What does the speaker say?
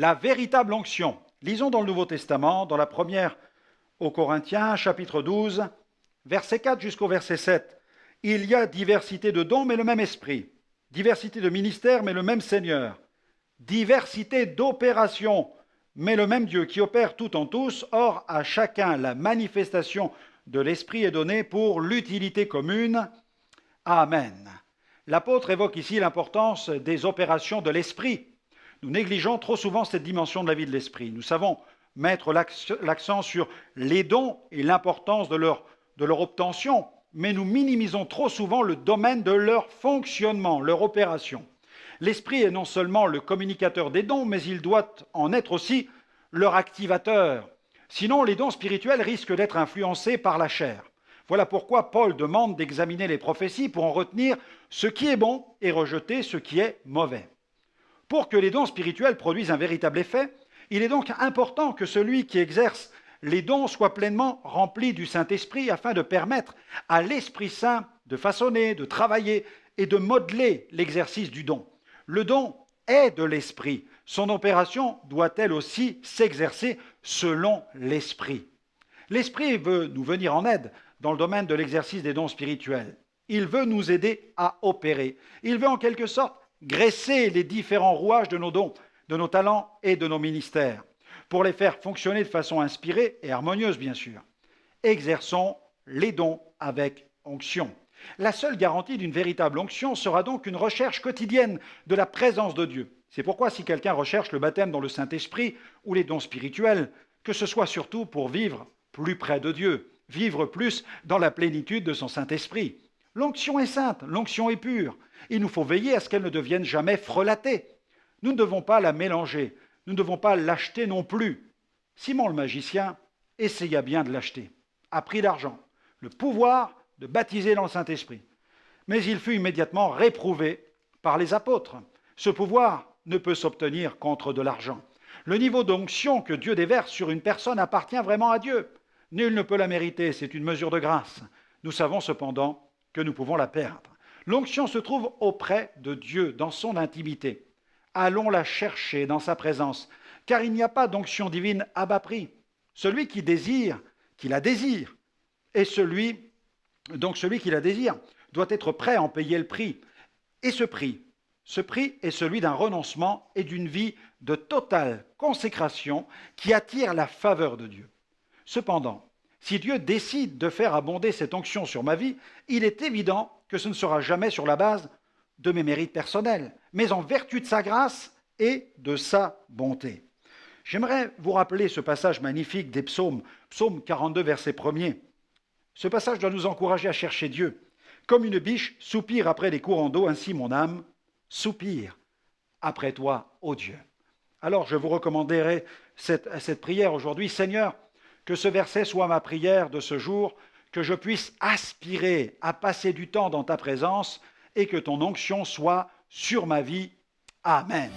la véritable onction. Lisons dans le Nouveau Testament, dans la première aux Corinthiens, chapitre 12, verset 4 jusqu'au verset 7. Il y a diversité de dons, mais le même esprit. Diversité de ministères, mais le même Seigneur. Diversité d'opérations, mais le même Dieu qui opère tout en tous. Or, à chacun, la manifestation de l'Esprit est donnée pour l'utilité commune. Amen. L'apôtre évoque ici l'importance des opérations de l'Esprit. Nous négligeons trop souvent cette dimension de la vie de l'Esprit. Nous savons mettre l'accent sur les dons et l'importance de leur obtention, mais nous minimisons trop souvent le domaine de leur fonctionnement, leur opération. L'Esprit est non seulement le communicateur des dons, mais il doit en être aussi leur activateur. Sinon, les dons spirituels risquent d'être influencés par la chair. Voilà pourquoi Paul demande d'examiner les prophéties pour en retenir ce qui est bon et rejeter ce qui est mauvais. Pour que les dons spirituels produisent un véritable effet, il est donc important que celui qui exerce les dons soit pleinement rempli du Saint-Esprit afin de permettre à l'Esprit Saint de façonner, de travailler et de modeler l'exercice du don. Le don est de l'Esprit. Son opération doit elle aussi s'exercer selon l'Esprit. L'Esprit veut nous venir en aide dans le domaine de l'exercice des dons spirituels. Il veut nous aider à opérer. Il veut en quelque sorte graisser les différents rouages de nos dons, de nos talents et de nos ministères, pour les faire fonctionner de façon inspirée et harmonieuse, bien sûr. Exerçons les dons avec onction. La seule garantie d'une véritable onction sera donc une recherche quotidienne de la présence de Dieu. C'est pourquoi si quelqu'un recherche le baptême dans le Saint-Esprit ou les dons spirituels, que ce soit surtout pour vivre plus près de Dieu, vivre plus dans la plénitude de son Saint-Esprit. L'onction est sainte, l'onction est pure. Il nous faut veiller à ce qu'elle ne devienne jamais frelatée. Nous ne devons pas la mélanger, nous ne devons pas l'acheter non plus. Simon le magicien essaya bien de l'acheter, à prix d'argent, le pouvoir de baptiser dans le Saint-Esprit. Mais il fut immédiatement réprouvé par les apôtres. Ce pouvoir ne peut s'obtenir contre de l'argent. Le niveau d'onction que Dieu déverse sur une personne appartient vraiment à Dieu. Nul ne peut la mériter, c'est une mesure de grâce. Nous savons cependant que nous pouvons la perdre. L'onction se trouve auprès de Dieu, dans son intimité. Allons la chercher dans sa présence, car il n'y a pas d'onction divine à bas prix. Celui qui la désire, et celui qui la désire doit être prêt à en payer le prix. Et ce prix est celui d'un renoncement et d'une vie de totale consécration qui attire la faveur de Dieu. Cependant, si Dieu décide de faire abonder cette onction sur ma vie, il est évident que ce ne sera jamais sur la base de mes mérites personnels, mais en vertu de sa grâce et de sa bonté. J'aimerais vous rappeler ce passage magnifique des psaumes, psaume 42, verset 1er. Ce passage doit nous encourager à chercher Dieu. Comme une biche soupire après les courants d'eau, ainsi mon âme soupire après toi, ô Dieu. Alors je vous recommanderai cette prière aujourd'hui. Seigneur, que ce verset soit ma prière de ce jour, que je puisse aspirer à passer du temps dans ta présence et que ton onction soit sur ma vie. Amen.